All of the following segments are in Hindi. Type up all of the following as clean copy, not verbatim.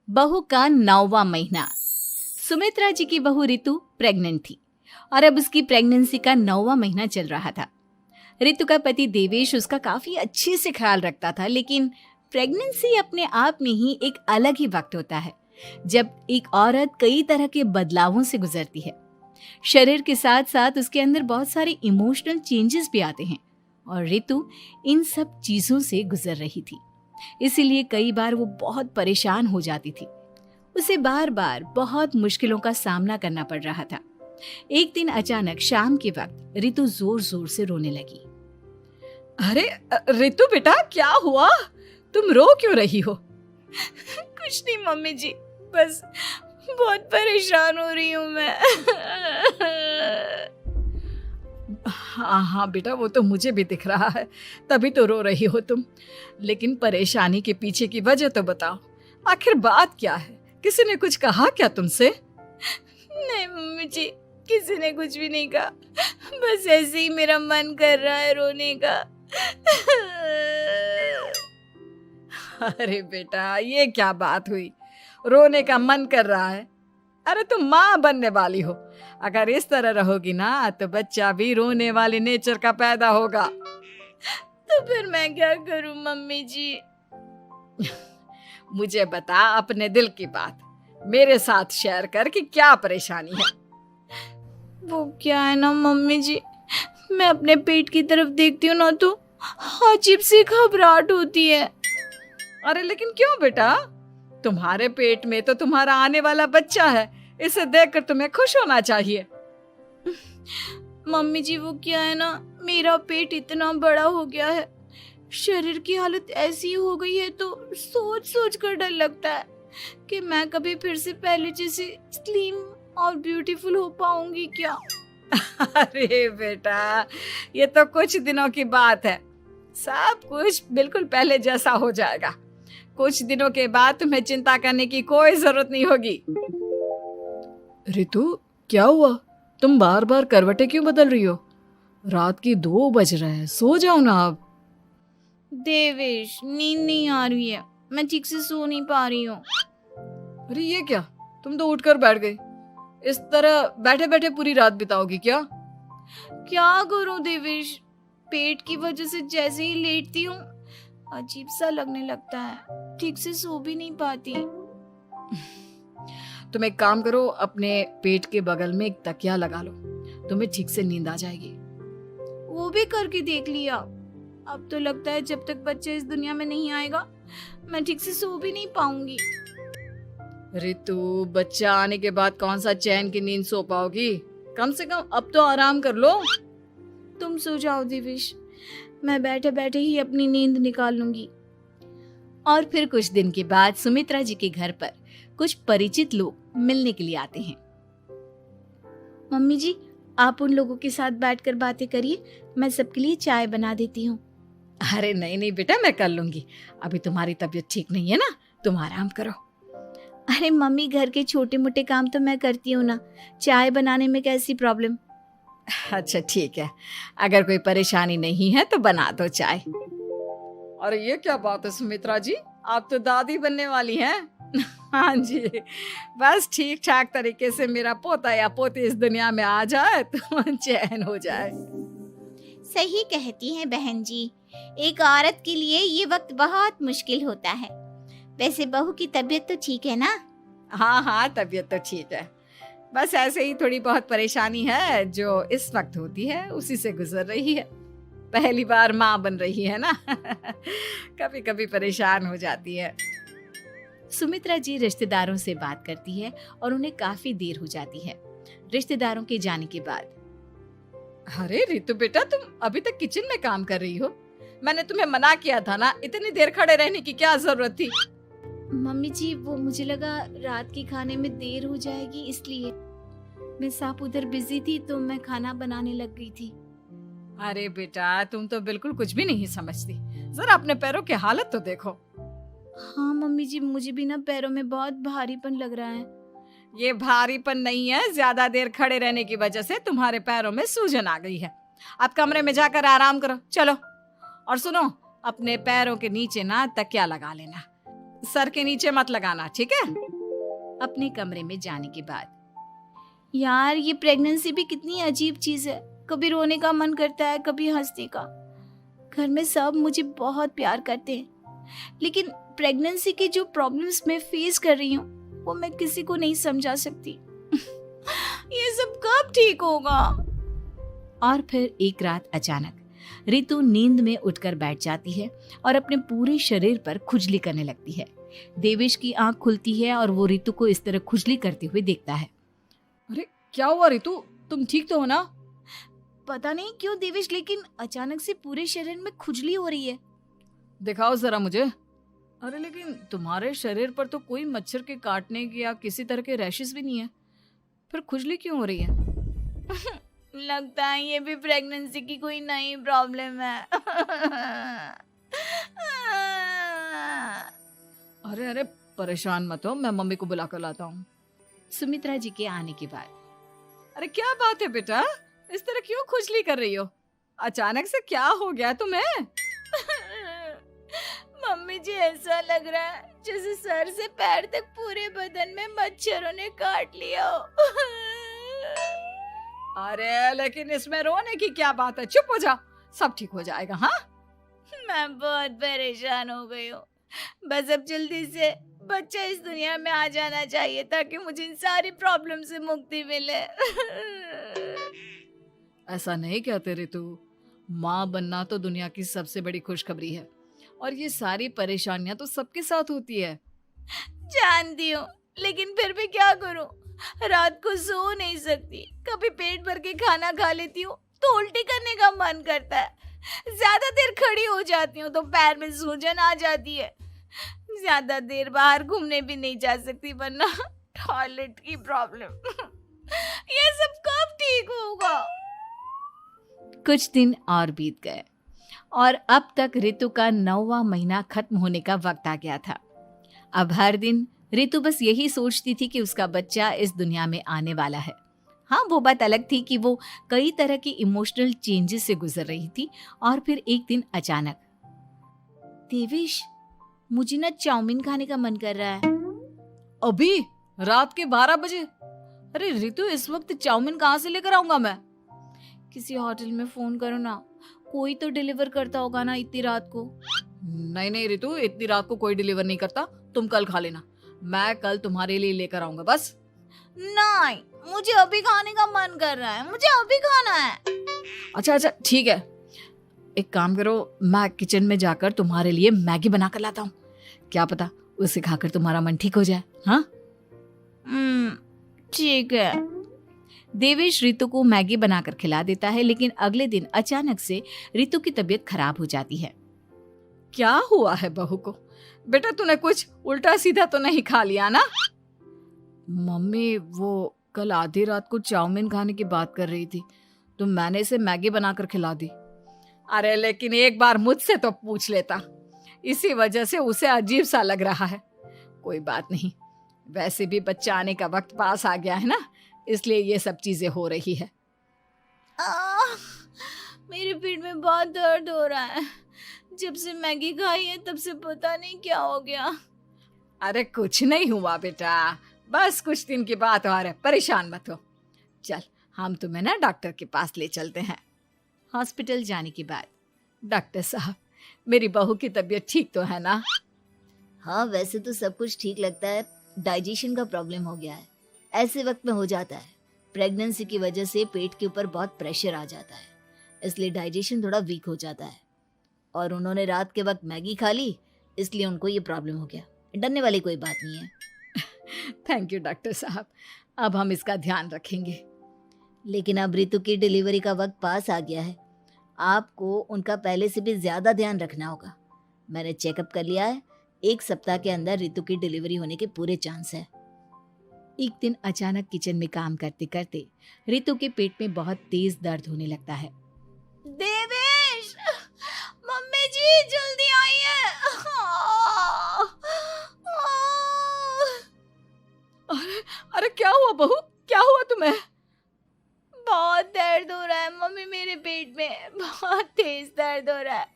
बहू का 9वां महीना। सुमित्रा जी की बहू रितु प्रेग्नेंट थी और अब उसकी प्रेगनेंसी का 9वां महीना चल रहा था। रितु का पति देवेश उसका काफी अच्छे से ख्याल रखता था, लेकिन प्रेगनेंसी अपने आप में ही एक अलग ही वक्त होता है जब एक औरत कई तरह के बदलावों से गुजरती है। शरीर के साथ साथ उसके अंदर बहुत सारे इमोशनल चेंजेस भी आते हैं और रितु इन सब चीजों से गुजर रही थी। इसीलिए कई बार वो बहुत परेशान हो जाती थी। उसे बार बार बहुत मुश्किलों का सामना करना पड़ रहा था। एक दिन अचानक शाम के वक्त रितु जोर जोर से रोने लगी। अरे रितु बेटा, क्या हुआ? तुम रो क्यों रही हो? कुछ नहीं मम्मी जी, बस बहुत परेशान हो रही हूँ मैं। हाँ बेटा, वो तो मुझे भी दिख रहा है, तभी तो रो रही हो तुम। लेकिन परेशानी के पीछे की वजह तो बताओ, आखिर बात क्या है? किसी ने कुछ कहा क्या तुमसे? नहीं मम्मी जी, किसी ने कुछ भी नहीं कहा, बस ऐसे ही मेरा मन कर रहा है रोने का। अरे बेटा, ये क्या बात हुई? रोने का मन कर रहा है? अरे तुम माँ बनने वाली हो, अगर इस तरह रहोगी ना तो बच्चा भी रोने वाले नेचर का पैदा होगा। तो फिर मैं क्या करूं मम्मी जी? मुझे बता अपने दिल की बात, मेरे साथ शेयर कर कि क्या परेशानी है। वो क्या है ना मम्मी जी, मैं अपने पेट की तरफ देखती हूँ ना तो अजीब सी घबराहट होती है। अरे लेकिन क्यों बेटा? तुम्हारे पेट में तो तुम्हारा आने वाला बच्चा है, इसे देखकर तुम्हें खुश होना चाहिए। मम्मी जी वो क्या है ना, मेरा पेट इतना बड़ा हो गया है, शरीर की हालत ऐसी हो गई है तो सोच सोच कर डर लगता है कि मैं कभी फिर से पहले जैसी स्लिम और ब्यूटीफुल हो पाऊंगी क्या। अरे बेटा, ये तो कुछ दिनों की बात है, सब कुछ बिल्कुल पहले जैसा हो जाएगा। कुछ दिनों के बाद तुम्हें चिंता करने की कोई जरूरत नहीं होगी। रितु, क्या हुआ? तुम बार बार करवटें क्यों बदल रही हो? रात के 2 बज रहे हैं, सो जाओ ना अब। देवेश, नींद नहीं आ रही है, मैं ठीक से सो नहीं पा रही हूँ। अरे ये क्या, तुम तो उठकर बैठ गई। इस तरह बैठे बैठे पूरी रात बिताओगी क्या? क्या करूं देवेश, पेट की वजह से जैसे ही लेटती हूँ अजीब सा लगने लगता है, ठीक से सो भी नहीं पाती। तुम एक काम करो, अपने पेट के बगल में एक तकिया लगा लो, तुम्हें ठीक से नींद आ जाएगी। वो भी करके देख लिया, अब तो लगता है जब तक बच्चा इस दुनिया में नहीं आएगा मैं ठीक से सो भी नहीं पाऊंगी। रितु, बच्चा आने के बाद कौन सा चैन की नींद सो पाओगी? कम से कम अब तो आराम कर लो। तुम सो जाओ देवेश, मैं बैठे बैठे ही अपनी नींद निकाल लूंगी। और फिर कुछ दिन के बाद सुमित्रा जी के घर पर कुछ परिचित लोग मिलने के लिए आते हैं। मम्मी जी, आप उन लोगों के साथ बैठकर बातें करिए, मैं सबके लिए चाय बना देती हूँ। अरे नहीं नहीं बेटा, मैं कर लूंगी, अभी तुम्हारी तबीयत ठीक नहीं है ना, तुम आराम करो। अरे मम्मी, घर के छोटे मोटे काम तो मैं करती हूँ ना, चाय बनाने में कैसी प्रॉब्लम? अच्छा ठीक है, अगर कोई परेशानी नहीं है तो बना दो चाय। अरे ये क्या बात है सुमित्रा जी, आप तो दादी बनने वाली हैं। हाँ जी, बस ठीक ठाक तरीके से मेरा पोता या पोती इस दुनिया में आ जाए तो चैन हो जाए। सही कहती हैं बहन जी, एक औरत के लिए ये वक्त बहुत मुश्किल होता है। वैसे बहू की तबीयत तो ठीक है ना? हाँ हाँ, तबीयत तो ठीक है, बस ऐसे ही थोड़ी बहुत परेशानी है जो इस वक्त होती है, उसी से गुजर रही है। पहली बार माँ बन रही है ना, कभी कभी परेशान हो जाती है। सुमित्रा जी रिश्तेदारों से बात करती है और उन्हें काफी देर हो जाती है। रिश्तेदारों के जाने के बाद, अरे रितु बेटा, तुम अभी तक किचन में काम कर रही हो? मैंने तुम्हें मना किया था ना, इतनी देर खड़े रहने की क्या जरूरत थी? मम्मी जी, वो मुझे लगा रात के खाने में देर हो जाएगी, इसलिए मैं साफ उधर बिजी थी तो मैं खाना बनाने लग गई थी। अरे बेटा, तुम तो बिल्कुल कुछ भी नहीं समझती, जरा अपने पैरों की हालत तो देखो। हाँ मम्मी जी, मुझे भी ना पैरों में बहुत भारीपन लग रहा है। ये भारीपन नहीं है, ज्यादा देर खड़े रहने की वजह से तुम्हारे पैरों में सूजन आ गई है। अब कमरे में जाकर आराम करो, चलो। और सुनो, अपने पैरों के नीचे ना तकिया लगा लेना, सर के नीचे मत लगाना, ठीक है? अपने कमरे में जाने के बाद यार ये प्रेगनेंसी भी कितनी अजीब चीज है, कभी रोने का मन करता है, कभी हंसने का। घर में सब मुझे बहुत प्यार करते हैं, लेकिन प्रेगनेंसी की जो प्रॉब्लम्स मैं फेस कर रही हूँ वो मैं किसी को नहीं समझा सकती। ये सब कब ठीक होगा? और फिर एक रात अचानक रितु नींद में उठकर बैठ जाती है और अपने पूरे शरीर पर खुजली करने लगती है। देवेश की आंख खुलती है और वो रितु को इस तरह खुजली करते हुए देखता है। अरे क्या हुआ रितु, तुम ठीक तो हो ना? पता नहीं क्यों देवेश, लेकिन अचानक से पूरे शरीर में खुजली हो रही है। दिखाओ जरा मुझे। अरे लेकिन तुम्हारे शरीर पर तो कोई मच्छर के काटने की या किसी तरह के रैशेस भी नहीं है, फिर खुजली क्यों हो रही है? लगता है ये भी प्रेगनेंसी की कोई नई प्रॉब्लम है। अरे अरे परेशान मत हो, मैं मम्मी को बुला कर लाता हूँ। सुमित्रा जी के आने के बाद अरे क्या बात है बेटा, इस तरह क्यों खुजली कर रही हो? अचानक से क्या हो गया तुम्हें? मम्मी जी ऐसा लग रहा है जैसे सर से पैर तक पूरे बदन में मच्छरों ने काट लिया हो। अरे लेकिन इसमें रोने की क्या बात है, चुप हो जाओ, सब ठीक हो जाएगा। हाँ मैं बहुत परेशान हो गई हूँ, बस अब जल्दी से बच्चा इस दुनिया में आ जाना चाहिए ताकि मुझे इन सारी प्रॉब्लम से मुक्ति मिले। ऐसा नहीं कहते रितु, माँ बनना तो दुनिया की सबसे बड़ी खुशखबरी है और ये सारी परेशानियां तो सबके साथ होती है। जानती हूँ, लेकिन फिर भी क्या करूँ, रात को सो नहीं सकती, कभी पेट भर के खाना खा लेती हूँ तो उल्टी करने का मन करता है, ज्यादा देर खड़ी हो जाती हूँ तो पैर में सूजन आ जाती है, ज्यादा देर बाहर घूमने भी नहीं जा सकती वरना टॉयलेट की प्रॉब्लम। ये सब कब ठीक होगा? कुछ दिन और बीत गए और अब तक रितु का 9वां महीना खत्म होने का वक्त आ गया था। अब हर दिन रितु बस यही सोचती थी कि उसका बच्चा इस दुनिया में आने वाला है। हाँ, वो बात अलग थी कि वो कई तरह की इमोशनल चेंजेस से गुजर रही थी और फिर एक दिन अचानक, देवेश मुझे ना चाउमीन खाने का मन कर रहा है। अभी रात के 12 बजे? अरे रितु, इस वक्त चाउमीन कहाँ से लेकर आऊंगा मैं? किसी होटल में फोन करो ना, कोई तो डिलीवर करता होगा ना इतनी रात को। नहीं नहीं रितु, इतनी रात को कोई डिलीवर नहीं करता, तुम कल खा लेना, मैं कल तुम्हारे लिए लेकर आऊंगा बस। नहीं, मुझे अभी खाने का मन कर रहा है, मुझे अभी खाना है। अच्छा अच्छा ठीक है, एक काम करो, मैं किचन में जाकर तुम्हारे लिए मैगी बना कर लाता हूँ, क्या पता उसे खाकर तुम्हारा मन ठीक हो जाए। हाँ ठीक है। देवेश रितु को मैगी बनाकर खिला देता है, लेकिन अगले दिन अचानक से रितु की तबीयत खराब हो जाती है। क्या हुआ है बहू को? बेटा तूने कुछ उल्टा सीधा तो नहीं खा लिया ना? मम्मी वो कल आधी रात को चाउमीन खाने की बात कर रही थी तो मैंने इसे मैगी बनाकर खिला दी। अरे लेकिन एक बार मुझसे तो पूछ लेता, इसी वजह से उसे अजीब सा लग रहा है। कोई बात नहीं, वैसे भी बच्चा आने का वक्त पास आ गया है ना, इसलिए ये सब चीजें हो रही है। मेरे पेट में बहुत दर्द हो रहा है, जब से मैगी खाई है तब से पता नहीं क्या हो गया। अरे कुछ नहीं हुआ बेटा, बस कुछ दिन की बात और है, परेशान मत हो। चल हम तुम्हें ना डॉक्टर के पास ले चलते हैं। हॉस्पिटल जाने के बाद, डॉक्टर साहब मेरी बहू की तबीयत ठीक तो है ना? हाँ, वैसे तो सब कुछ ठीक लगता है, डाइजेशन का प्रॉब्लम हो गया है, ऐसे वक्त में हो जाता है। प्रेगनेंसी की वजह से पेट के ऊपर बहुत प्रेशर आ जाता है, इसलिए डाइजेशन थोड़ा वीक हो जाता है। और उन्होंने रात के वक्त मैगी खा ली, इसलिए उनको ये प्रॉब्लम हो गया। डरने वाली कोई बात नहीं है। थैंक यू डॉक्टर साहब, अब हम इसका ध्यान रखेंगे। लेकिन अब रितु की डिलीवरी का वक्त पास आ गया है, आपको उनका पहले से भी ज़्यादा ध्यान रखना होगा। मैंने चेकअप कर लिया है, 1 सप्ताह के अंदर रितु की डिलीवरी होने के पूरे चांस है। एक दिन अचानक किचन में काम करते करते रितु के पेट में बहुत तेज दर्द होने लगता है। देवेश, मम्मी जी जल्दी आइए। अरे क्या हुआ बहू, क्या हुआ तुम्हें? बहुत दर्द हो रहा है मम्मी, मेरे पेट में बहुत तेज दर्द हो रहा है,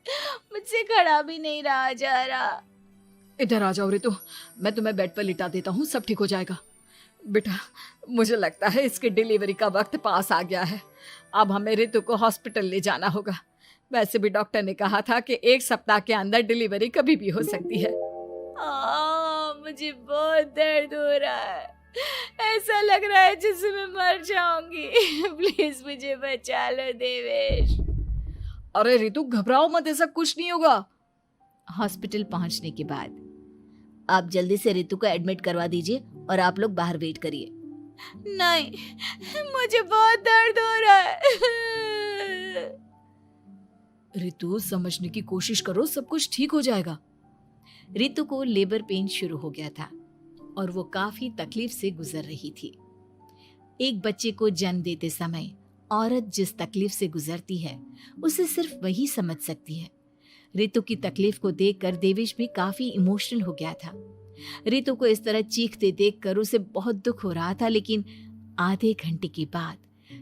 मुझसे खड़ा भी नहीं रहा जा रहा। इधर आ जाओ रितु, मैं तुम्हें बेड पर लिटा देता हूँ, सब ठीक हो जाएगा। बेटा, मुझे लगता है इसकी डिलीवरी का वक्त पास आ गया है। अब हमें रितु को हॉस्पिटल ले जाना होगा। वैसे भी डॉक्टर ने कहा था कि 1 सप्ताह के अंदर डिलीवरी कभी भी हो सकती है। मुझे बहुत दर्द हो रहा है, ऐसा लग रहा है जैसे मैं मर जाऊंगी। प्लीज मुझे बचा लो देवेश। अरे रितु, घबराओ मत, ऐसा कुछ नहीं होगा। हॉस्पिटल पहुंचने के बाद आप जल्दी से रितु को एडमिट करवा दीजिए और आप लोग बाहर वेट करिए। नहीं, मुझे बहुत दर्द हो रहा है। रितु, समझने की कोशिश करो, सब कुछ ठीक हो जाएगा। रितु को लेबर पेन शुरू हो गया था और वो काफी तकलीफ से गुजर रही थी। एक बच्चे को जन्म देते समय औरत जिस तकलीफ से गुजरती है उसे सिर्फ वही समझ सकती है। रितु की तकलीफ को देखकर देवेश भी काफी इमोशनल हो गया था। रितु को इस तरह चीखते देखकर उसे बहुत दुख हो रहा था, लेकिन आधे घंटे के बाद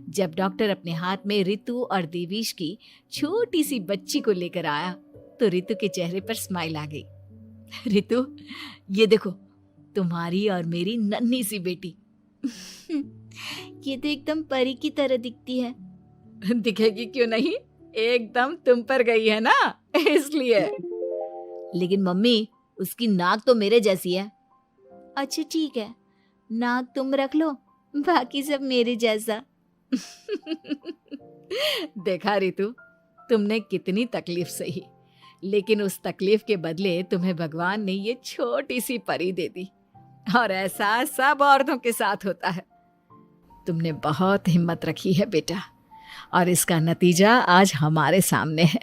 जब डॉक्टर अपने हाथ में रितु और देवेश की छोटी सी बच्ची को लेकर आया तो रितु के चेहरे पर स्माइल आ गई। रितु, ये देखो, तुम्हारी और मेरी नन्ही सी बेटी। ये तो एकदम परी की तरह दिखती है। दिखेगी क्यों नहीं, एकदम तुम पर गई है ना, इसलिए। लेकिन मम्मी, उसकी नाक तो मेरे जैसी है। अच्छा ठीक है, नाक तुम रख लो, बाकी सब मेरे जैसा। देखा रितु, तुमने कितनी तकलीफ सही, लेकिन उस तकलीफ के बदले तुम्हें भगवान ने ये छोटी सी परी दे दी। और ऐसा सब औरतों के साथ होता है। तुमने बहुत हिम्मत रखी है बेटा, और इसका नतीजा आज हमारे सामने है।